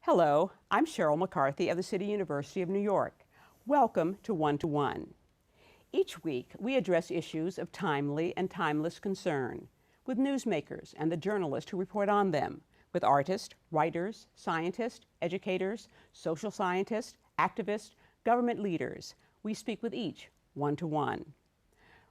Hello, I'm Sheryl McCarthy of the City University of New York. Welcome to One to One. Each week, we address issues of timely and timeless concern with newsmakers and the journalists who report on them, with artists, writers, scientists, educators, social scientists, activists, government leaders. We speak with each one to one.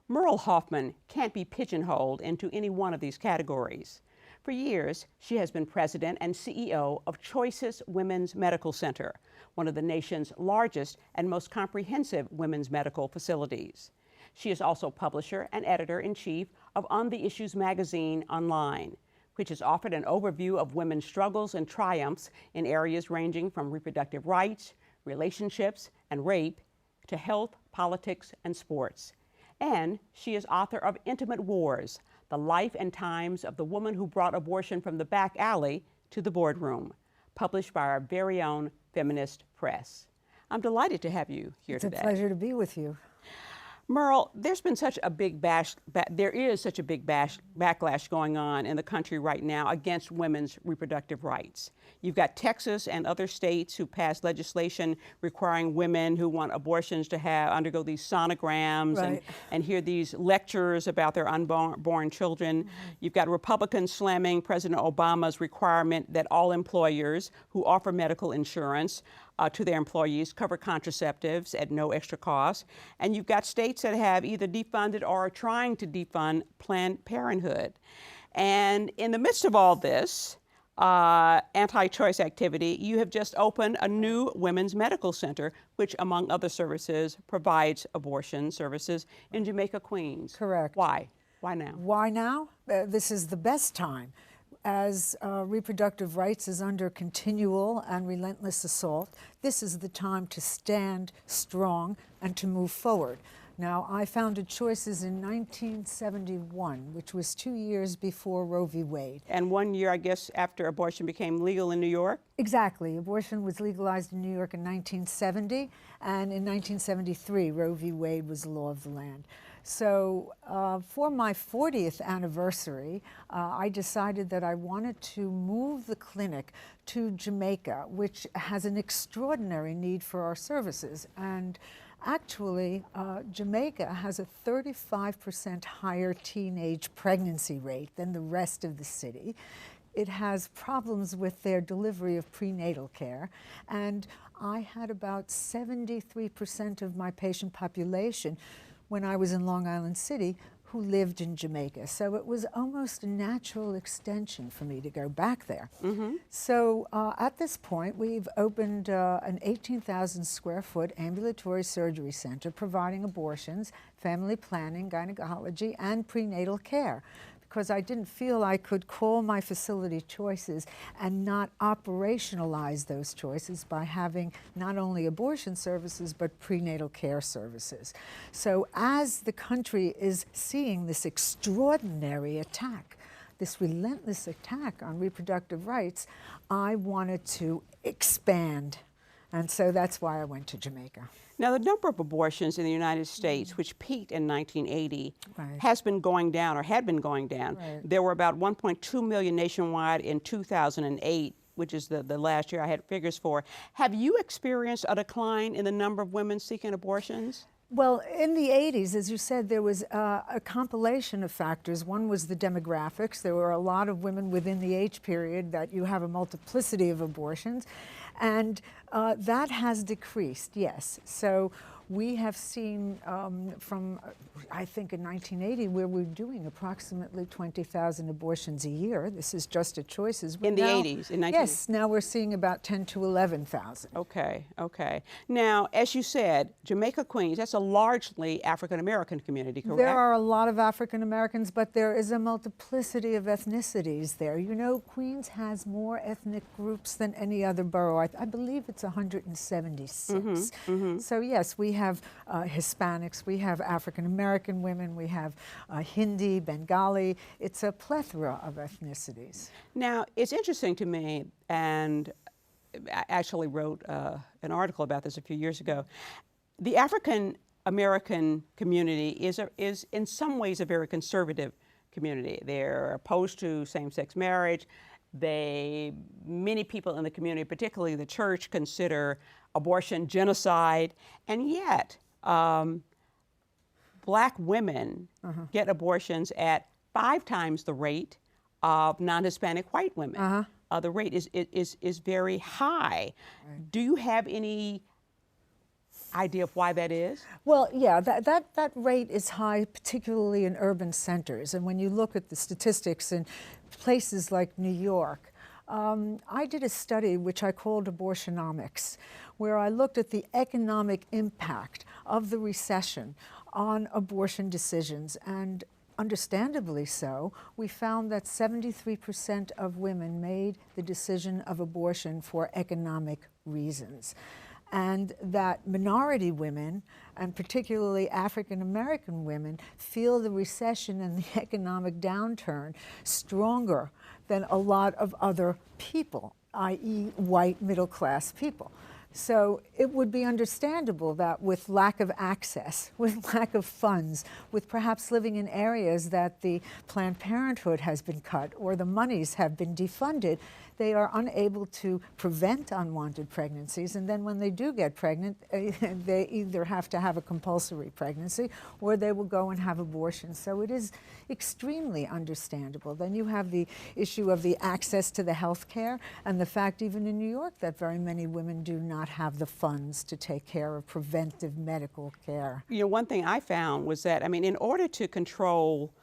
Merle Hoffman can't be pigeonholed into any one of these categories. For years, she has been president and CEO of Choices Women's Medical Center, one of the nation's largest and most comprehensive women's medical facilities. She is also publisher and editor-in-chief of On the Issues magazine online, which has offered an overview of women's struggles and triumphs in areas ranging from reproductive rights, relationships, and rape to health, politics, and sports. And she is author of Intimate Wars, The Life and Times of the Woman Who Brought Abortion from the Back Alley to the Boardroom, published by our very own Feminist Press. I'm delighted to have you here today. It's a pleasure to be with you. Merle, there's been such a big backlash going on in the country right now against women's reproductive rights. You've got Texas and other states who passed legislation requiring women who want abortions to undergo these sonograms and hear these lectures about their unborn children. Mm-hmm. You've got Republicans slamming President Obama's requirement that all employers who offer medical insurance to their employees cover contraceptives at no extra cost. And you've got states that have either defunded or are trying to defund Planned Parenthood. And in the midst of all this anti-choice activity, you have just opened a new women's medical center, which, among other services, provides abortion services in Jamaica, Queens. Correct. Why? Why now? Why now? This is the best time. As reproductive rights is under continual and relentless assault, this is the time to stand strong and to move forward. Now, I founded Choices in 1971, which was 2 years before Roe v. Wade. And 1 year, I guess, after abortion became legal in New York? Exactly. Abortion was legalized in New York in 1970, and in 1973, Roe v. Wade was the law of the land. So for my 40th anniversary, I decided that I wanted to move the clinic to Jamaica, which has an extraordinary need for our services. And actually, Jamaica has a 35% higher teenage pregnancy rate than the rest of the city. It has problems with their delivery of prenatal care. And I had about 73% of my patient population when I was in Long Island City who lived in Jamaica. So it was almost a natural extension for me to go back there. Mm-hmm. So at this point, we've opened an 18,000 square foot ambulatory surgery center providing abortions, family planning, gynecology, and prenatal care, because I didn't feel I could call my facility Choices and not operationalize those choices by having not only abortion services, but prenatal care services. So as the country is seeing this extraordinary attack, this relentless attack on reproductive rights, I wanted to expand. And so that's why I went to Jamaica. Now, the number of abortions in the United States, which peaked in 1980, has been going down, or had been going down. There were about 1.2 million nationwide in 2008, which is the last year I had figures for. Have you experienced a decline in the number of women seeking abortions? Well, in the 80s, as you said, there was a compilation of factors. One was the demographics. There were a lot of women within the age period that you have a multiplicity of abortions. And that has decreased, yes. So we have seen from, I think in 1980, where we're doing approximately 20,000 abortions a year. This is just at Choices. In the 80s? In 1980? Yes, now we're seeing about 10 to 11,000. Okay, okay. Now, as you said, Jamaica, Queens, that's a largely African-American community, correct? There are a lot of African-Americans, but there is a multiplicity of ethnicities there. You know, Queens has more ethnic groups than any other borough. I believe it's 176. Mm-hmm, mm-hmm. So yes, we have Hispanics, we have African-American women, we have Hindi, Bengali. It's a plethora of ethnicities. Now, it's interesting to me, and I actually wrote an article about this a few years ago. The African-American community is in some ways a very conservative community. They're opposed to same-sex marriage. Many people in the community, particularly the church, consider abortion genocide, and yet Black women get abortions at 5 times the rate of non-Hispanic white women. The rate is very high. Right. Do you have any idea of why that is? Well, yeah, that rate is high, particularly in urban centers. And when you look at the statistics in places like New York, I did a study which I called Abortionomics, where I looked at the economic impact of the recession on abortion decisions. And understandably so, we found that 73% of women made the decision of abortion for economic reasons. And that minority women, and particularly African American women, feel the recession and the economic downturn stronger than a lot of other people, i.e. white middle-class people. So it would be understandable that with lack of access, with lack of funds, with perhaps living in areas that the Planned Parenthood has been cut or the monies have been defunded, they are unable to prevent unwanted pregnancies. And then when they do get pregnant, they either have to have a compulsory pregnancy or they will go and have abortions. So it is extremely understandable. Then you have the issue of the access to the health care and the fact even in New York that very many women do not have the funds to take care of preventive medical care. You know, one thing I found was that, I mean, in order to control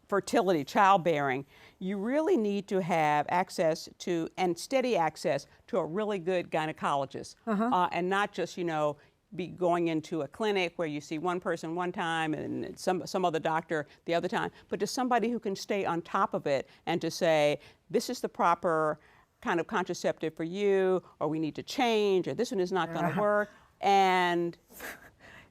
fertility, childbearing, you really need to have access to, and steady access to, a really good gynecologist. And not just, you know, be going into a clinic where you see one person one time and some other doctor the other time, but to somebody who can stay on top of it and to say, this is the proper kind of contraceptive for you, or we need to change, or this one is not going to work. And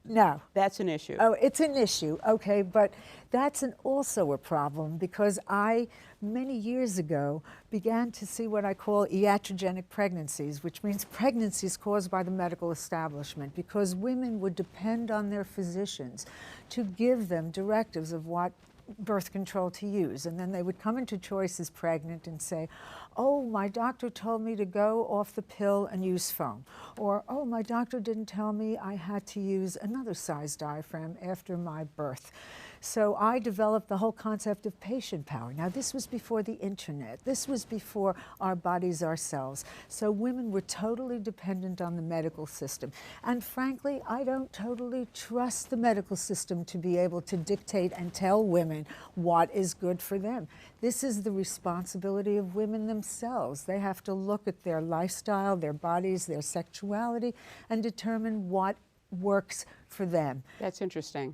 no. That's an issue. Oh, it's an issue, okay, but that's also a problem because I, many years ago, began to see what I call iatrogenic pregnancies, which means pregnancies caused by the medical establishment, because women would depend on their physicians to give them directives of what birth control to use. And then they would come into choice as pregnant and say, oh, my doctor told me to go off the pill and use foam. Or, oh, my doctor didn't tell me I had to use another size diaphragm after my birth. So I developed the whole concept of patient power. Now, this was before the internet. This was before our bodies ourselves. So women were totally dependent on the medical system. And frankly, I don't totally trust the medical system to be able to dictate and tell women what is good for them. This is the responsibility of women themselves. They have to look at their lifestyle, their bodies, their sexuality, and determine what works for them. That's interesting.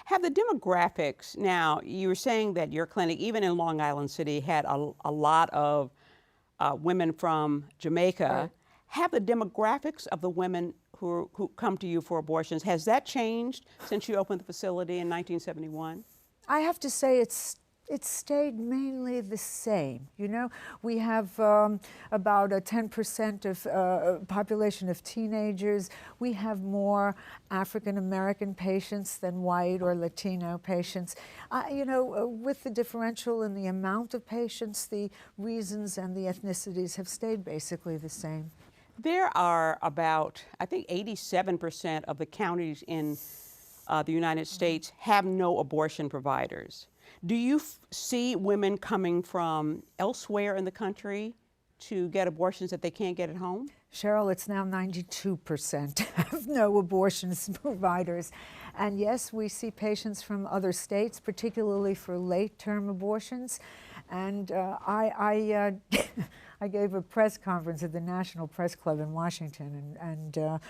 Have the demographics, now you were saying that your clinic, even in Long Island City, had a lot of women from Jamaica. Right. Have the demographics of the women who come to you for abortions, has that changed since you opened the facility in 1971? I have to say it's stayed mainly the same. You know, we have about a 10% of population of teenagers. We have more African American patients than white or Latino patients. You know, with the differential in the amount of patients, the reasons and the ethnicities have stayed basically the same. There are about, I think 87% of the counties in the United States have no abortion providers. Do you see women coming from elsewhere in the country to get abortions that they can't get at home? Sheryl, it's now 92% have no abortions providers. And yes, we see patients from other states, particularly for late-term abortions. And I gave a press conference at the National Press Club in Washington and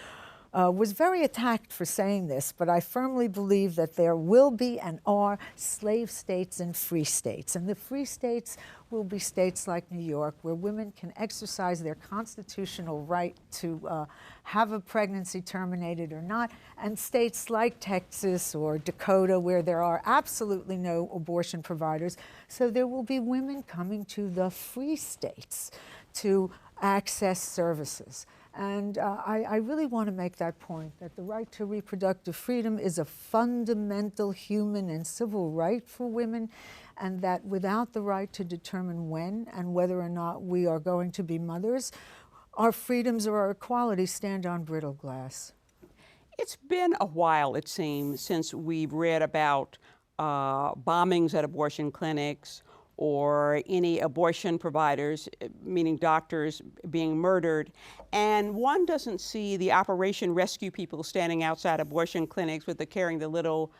was very attacked for saying this, but I firmly believe that there will be and are slave states and free states. And the free states will be states like New York, where women can exercise their constitutional right to have a pregnancy terminated or not, and states like Texas or Dakota, where there are absolutely no abortion providers. So there will be women coming to the free states to access services. And I really want to make that point, that the right to reproductive freedom is a fundamental human and civil right for women. and that without the right to determine when and whether or not we are going to be mothers, our freedoms or our equality stand on brittle glass. It's been a while, it seems, since we've read about bombings at abortion clinics or any abortion providers, meaning doctors, being murdered. And one doesn't see the Operation Rescue people standing outside abortion clinics carrying the little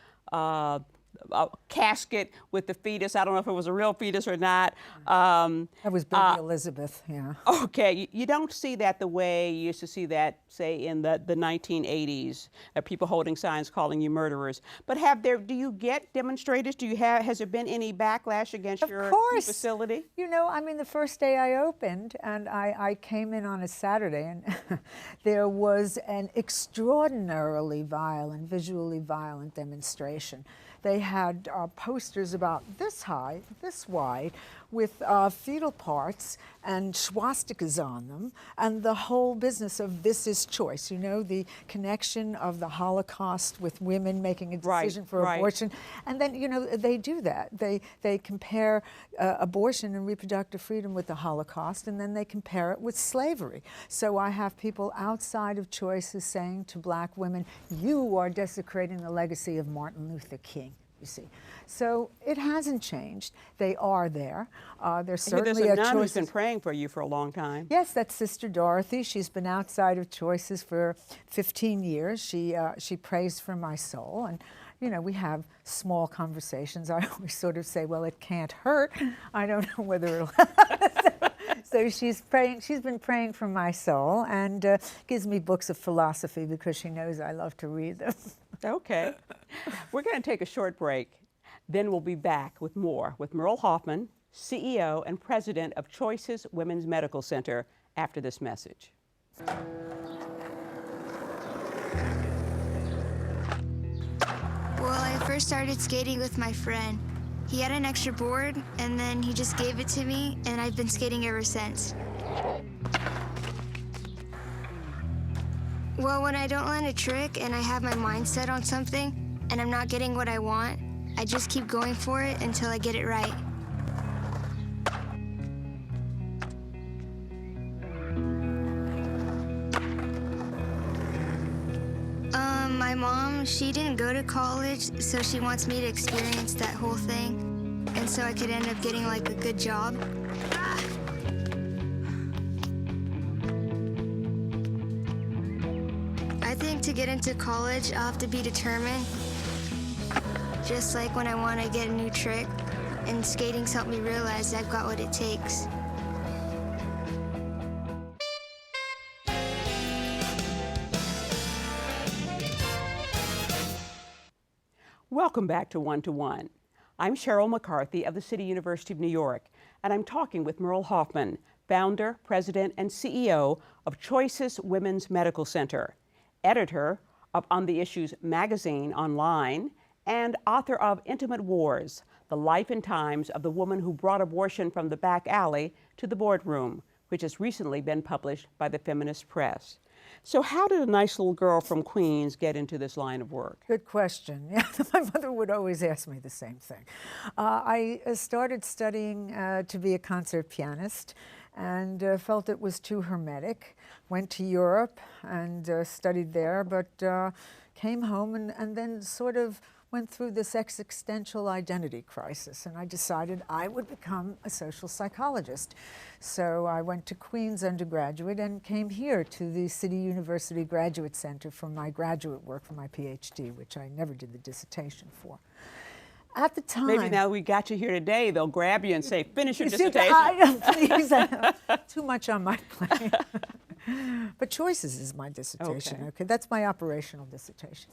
casket with the fetus. I don't know if it was a real fetus or not. That was baby Elizabeth, yeah. Okay, you don't see that the way you used to see that, say, in the 1980s, people holding signs calling you murderers. But do you get demonstrators? Has there been any backlash against your facility? You know, I mean, the first day I opened, and I came in on a Saturday, and there was an extraordinarily violent, visually violent demonstration. They had posters about this high, this wide, with fetal parts and swastikas on them, and the whole business of this is choice, you know, the connection of the Holocaust with women making a decision for abortion. And then, you know, they do that. They compare abortion and reproductive freedom with the Holocaust, and then they compare it with slavery. So I have people outside of choices saying to black women, you are desecrating the legacy of Martin Luther King. You see, so it hasn't changed. They are there. There's certainly there's a nun who's been praying for you for a long time. Yes, that's Sister Dorothy. She's been outside of Choices for 15 years. She prays for my soul, and you know, we have small conversations. I always sort of say, well, it can't hurt. I don't know whether it'll. So she's praying. She's been praying for my soul, and gives me books of philosophy because she knows I love to read them. Okay. We're going to take a short break. Then we'll be back with more with Merle Hoffman, CEO and President of Choices Women's Medical Center, after this message. Well, I first started skating with my friend. He had an extra board, and then he just gave it to me, and I've been skating ever since. Well, when I don't land a trick and I have my mind set on something and I'm not getting what I want, I just keep going for it until I get it right. My mom, she didn't go to college, so she wants me to experience that whole thing, and so I could end up getting like a good job. I think to get into college, I'll have to be determined. Just like when I want to get a new trick, and skating's helped me realize I've got what it takes. Welcome back to One to One. I'm Sheryl McCarthy of the City University of New York, and I'm talking with Merle Hoffman, founder, president, and CEO of Choices Women's Medical Center, editor of On the Issues magazine online, and author of Intimate Wars, The Life and Times of the Woman Who Brought Abortion from the Back Alley to the Boardroom, which has recently been published by the Feminist Press. So how did a nice little girl from Queens get into this line of work? Good question. Yeah, my mother would always ask me the same thing. I started studying to be a concert pianist and felt it was too hermetic. Went to Europe and studied there, but came home and then sort of went through this existential identity crisis, and I decided I would become a social psychologist. So I went to Queens undergraduate and came here to the City University Graduate Center for my graduate work for my PhD, which I never did the dissertation for. At the time... Maybe now we got you here today, they'll grab you and say, finish your dissertation. Please, too much on my plate. But Choices is my dissertation, okay? That's my operational dissertation.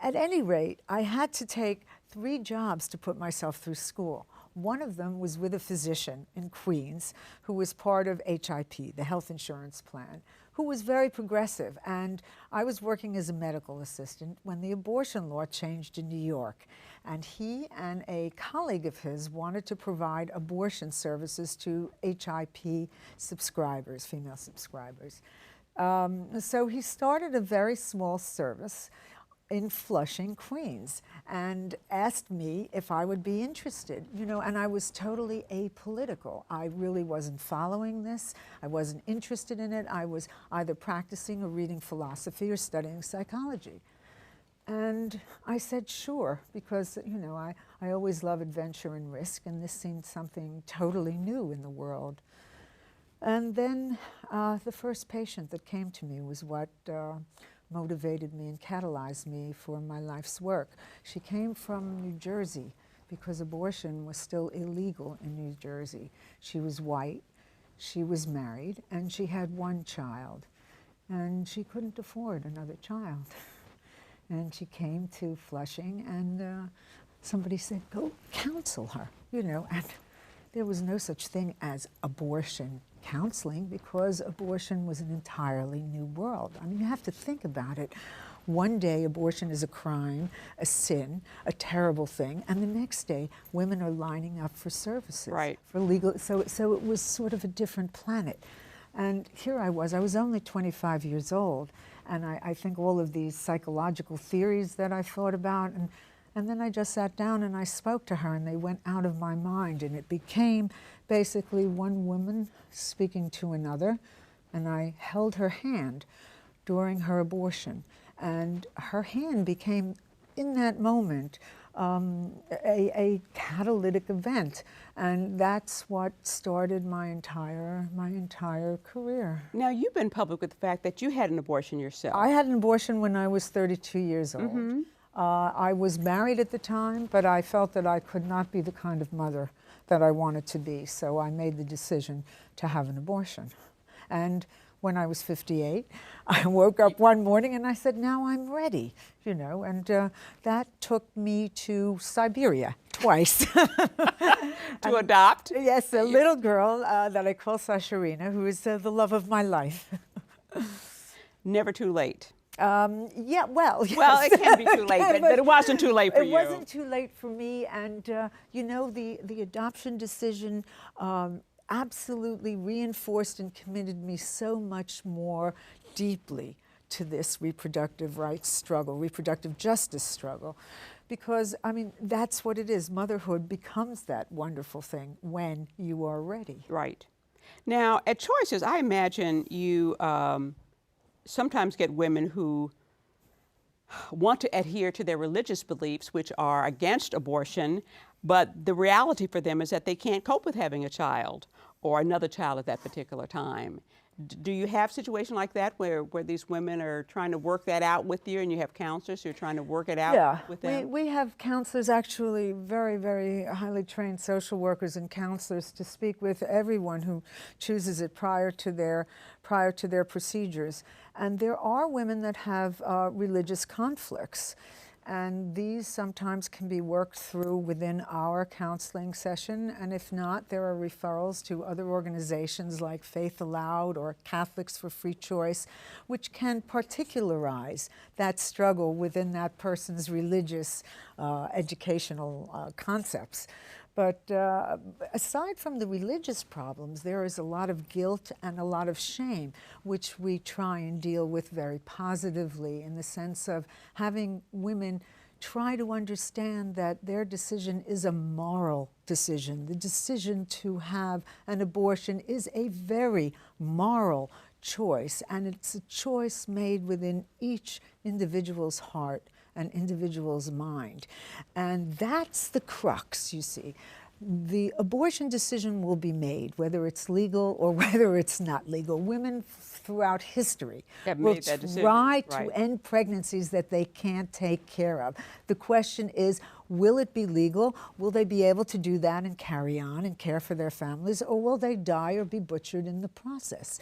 At any rate, I had to take 3 jobs to put myself through school. One of them was with a physician in Queens who was part of HIP, the health insurance plan, who was very progressive. And I was working as a medical assistant when the abortion law changed in New York. And he and a colleague of his wanted to provide abortion services to HIP subscribers, female subscribers. So he started a very small service in Flushing, Queens, and asked me if I would be interested, and I was totally apolitical. I really wasn't following this. I wasn't interested in it. I was either practicing or reading philosophy or studying psychology. And I said, sure, because, I always love adventure and risk, and this seemed something totally new in the world. And then the first patient that came to me was what motivated me and catalyzed me for my life's work. She came from New Jersey because abortion was still illegal in New Jersey. She was white, she was married, and she had one child. And she couldn't afford another child. And she came to Flushing, and somebody said, go counsel her, and there was no such thing as abortion counseling because abortion was an entirely new world. I mean, you have to think about it. One day abortion is a crime, a sin, a terrible thing, and the next day women are lining up for services, right, for legal. So it was sort of a different planet. And here I was only 25 years old, and I think all of these psychological theories that I thought about, and then I just sat down and I spoke to her, and they went out of my mind, and it became basically one woman speaking to another, and I held her hand during her abortion, and her hand became, in that moment, a catalytic event, and that's what started my entire career. Now, you've been public with the fact that you had an abortion yourself. I had an abortion when I was 32 years old. Mm-hmm. I was married at the time, but I felt that I could not be the kind of mother that I wanted to be, so I made the decision to have an abortion. And when I was 58, I woke up one morning and I said, now I'm ready, and that took me to Siberia twice. To adopt? Yes, a little girl that I call Sasharina, who is the love of my life. Never too late. Yeah, well, yes. Well, it can be too late, but it wasn't too late for you. It wasn't too late for me, and the adoption decision absolutely reinforced and committed me so much more deeply to this reproductive rights struggle, reproductive justice struggle, because, I mean, that's what it is. Motherhood becomes that wonderful thing when you are ready. Right. Now, at Choices, I imagine you sometimes get women who want to adhere to their religious beliefs, which are against abortion, but the reality for them is that they can't cope with having a child or another child at that particular time. Do you have a situation like that where these women are trying to work that out with you, and you have counselors who are trying to work it out with them? We have counselors, actually very, very highly trained social workers and counselors, to speak with everyone who chooses it prior to their procedures. And there are women that have religious conflicts, and these sometimes can be worked through within our counseling session, and if not, there are referrals to other organizations like Faith Aloud or Catholics for Free Choice, which can particularize that struggle within that person's religious educational concepts. But aside from the religious problems, there is a lot of guilt and a lot of shame, which we try and deal with very positively, in the sense of having women try to understand that their decision is a moral decision. The decision to have an abortion is a very moral choice, and it's a choice made within each individual's heart, an individual's mind. And that's the crux, you see. The abortion decision will be made, whether it's legal or whether it's not legal. Women throughout history will try to end pregnancies that they can't take care of. The question is, will it be legal? Will they be able to do that and carry on and care for their families, or will they die or be butchered in the process?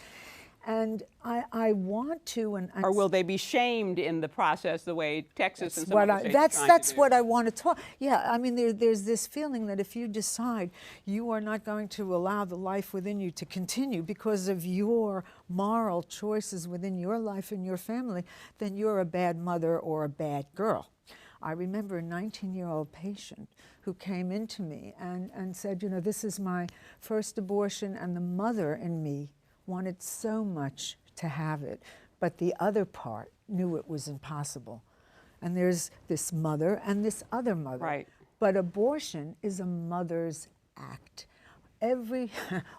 And I want to, or will they be shamed in the process, the way Texas and some other states are trying that's to do? what I want to talk. Yeah, I mean, there's this feeling that if you decide you are not going to allow the life within you to continue because of your moral choices within your life and your family, then you're a bad mother or a bad girl. I remember a 19-year-old patient who came into me and said, this is my first abortion, and the mother in me wanted so much to have it, but the other part knew it was impossible. and there's this mother and this other mother. Right. But abortion is a mother's act. Every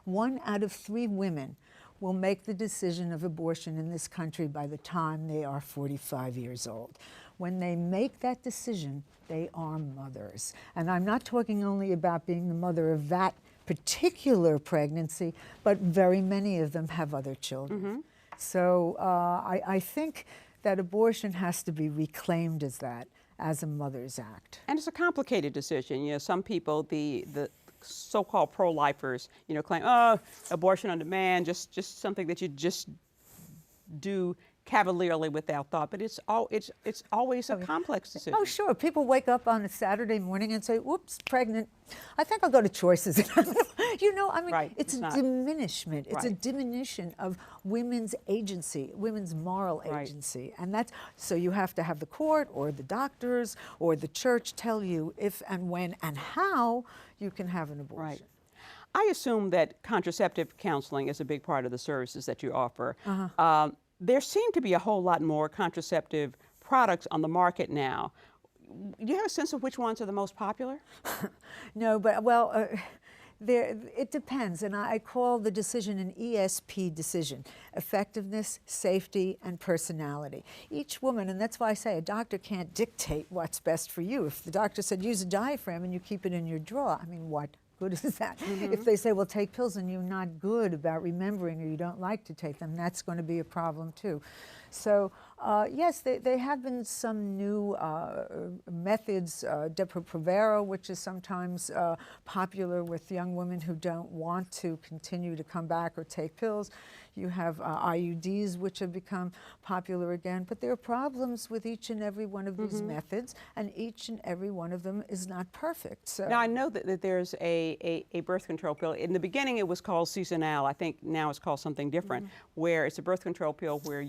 1 out of 3 women will make the decision of abortion in this country by the time they are 45 years old. When they make that decision, they are mothers. And I'm not talking only about being the mother of that particular pregnancy, but very many of them have other children. So I think that abortion has to be reclaimed as that, as a mother's act. And it's a complicated decision. You know, some people, the so-called pro-lifers, you know, claim, oh, abortion on demand, just something that you just do cavalierly without thought. But it's always a complex decision. Oh, sure. People wake up on a Saturday morning and say, "Whoops, pregnant. I think I'll go to Choices." You know, I mean, Right, it's a not. diminishment. It's a Right. diminution of women's agency, women's moral Right. agency. And that's, so you have to have the court or the doctors or the church tell you if and when and how you can have an abortion. Right. I assume that contraceptive counseling is a big part of the services that you offer. There seem to be a whole lot more contraceptive products on the market now. Do you have a sense of which ones are the most popular? No, but, well, it depends, and I call the decision an ESP decision: effectiveness, safety, and personality. Each woman, and that's why I say a doctor can't dictate what's best for you. If the doctor said use a diaphragm and you keep it in your drawer, I mean, what good is that? If they say, well, take pills and you're not good about remembering or you don't like to take them, that's going to be a problem too. So yes, there have been some new methods, Depo-Provera, which is sometimes popular with young women who don't want to continue to come back or take pills. You have IUDs, which have become popular again. But there are problems with each and every one of these methods, and each and every one of them is not perfect. So. Now, I know that there's a birth control pill. In the beginning, it was called Seasonal. I think now it's called something different, where it's a birth control pill where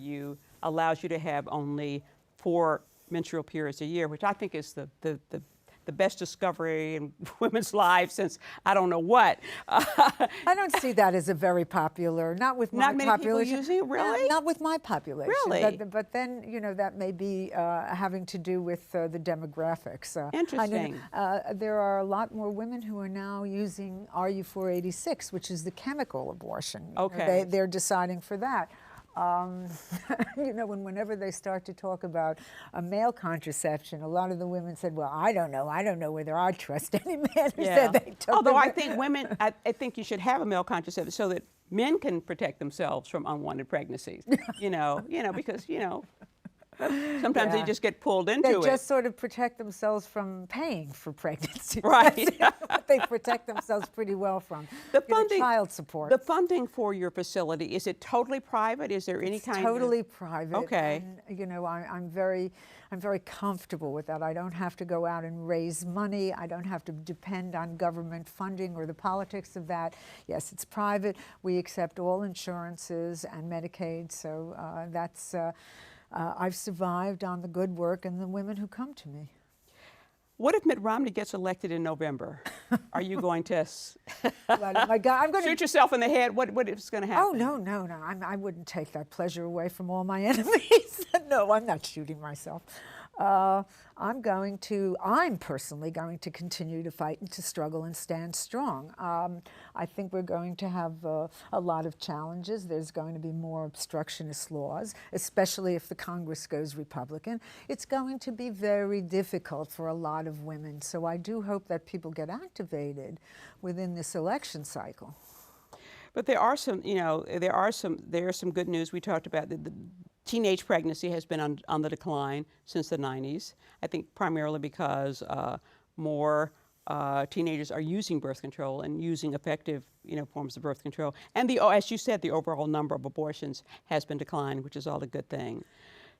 allows you to have only 4 menstrual periods a year, which I think is the best discovery in women's lives since I don't know what. I don't see that as a very popular, not with my population. Not many people using it, really? Not with my population. Really? But then, you know, that may be having to do with the demographics. Interesting. There are a lot more women who are now using RU486, which is the chemical abortion. You Okay. know, they're deciding for that. You know, whenever they start to talk about a male contraception, a lot of the women said, well, I don't know whether I trust any man who said they took Although them. I think women, I think you should have a male contraceptive so that men can protect themselves from unwanted pregnancies. you know, because, you know, sometimes they just get pulled into it. They just sort of protect themselves from paying for pregnancy. Right. What they protect themselves pretty well from. The You know, funding, child support. The funding for your facility, is it totally private? Is there any kind of... Totally private. Okay. And, you know, I'm very comfortable with that. I don't have to go out and raise money. I don't have to depend on government funding or the politics of that. Yes, it's private. We accept all insurances and Medicaid, so that's... I've survived on the good work and the women who come to me. What if Mitt Romney gets elected in November? Are you going to My God, I'm going shoot yourself in the head? What is going to happen? Oh, no. I wouldn't take that pleasure away from all my enemies. No, I'm not shooting myself. I'm personally going to continue to fight and to struggle and stand strong. I think we're going to have a lot of challenges. There's going to be more obstructionist laws, especially if the Congress goes Republican. It's going to be very difficult for a lot of women. So I do hope that people get activated within this election cycle. But there are some, there is some good news. We talked about the teenage pregnancy has been on the decline since the 90s. I think primarily because more teenagers are using birth control and using effective, forms of birth control. And as you said, the overall number of abortions has been declining, which is all a good thing.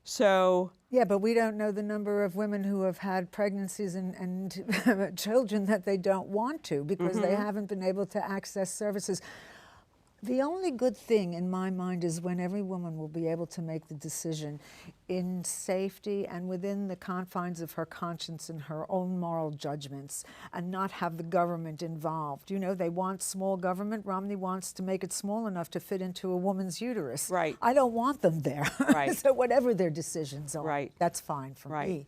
So yeah, but we don't know the number of women who have had pregnancies and children that they don't want to because they haven't been able to access services. The only good thing in my mind is when every woman will be able to make the decision in safety and within the confines of her conscience and her own moral judgments and not have the government involved. They want small government. Romney wants to make it small enough to fit into a woman's uterus. Right. I don't want them there. Right. So whatever their decisions are, right. that's fine for right. me.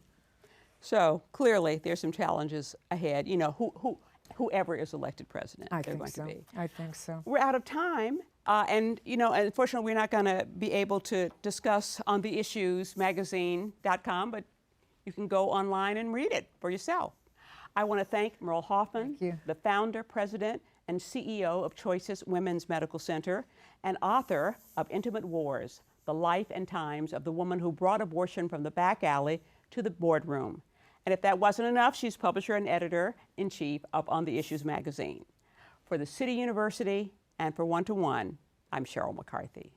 So clearly, there's some challenges ahead. You know, whoever is elected president, I they're think going so. to be. I think so. We're out of time, and you know, unfortunately, we're not going to be able to discuss on the issuesmagazine.com, but you can go online and read it for yourself. I want to thank Merle Hoffman, the founder, president, and CEO of Choices Women's Medical Center, and author of Intimate Wars: The Life and Times of the Woman Who Brought Abortion from the Back Alley to the Boardroom. And if that wasn't enough, she's publisher and editor-in-chief of On the Issues magazine. For the City University and for One to One, I'm Sheryl McCarthy.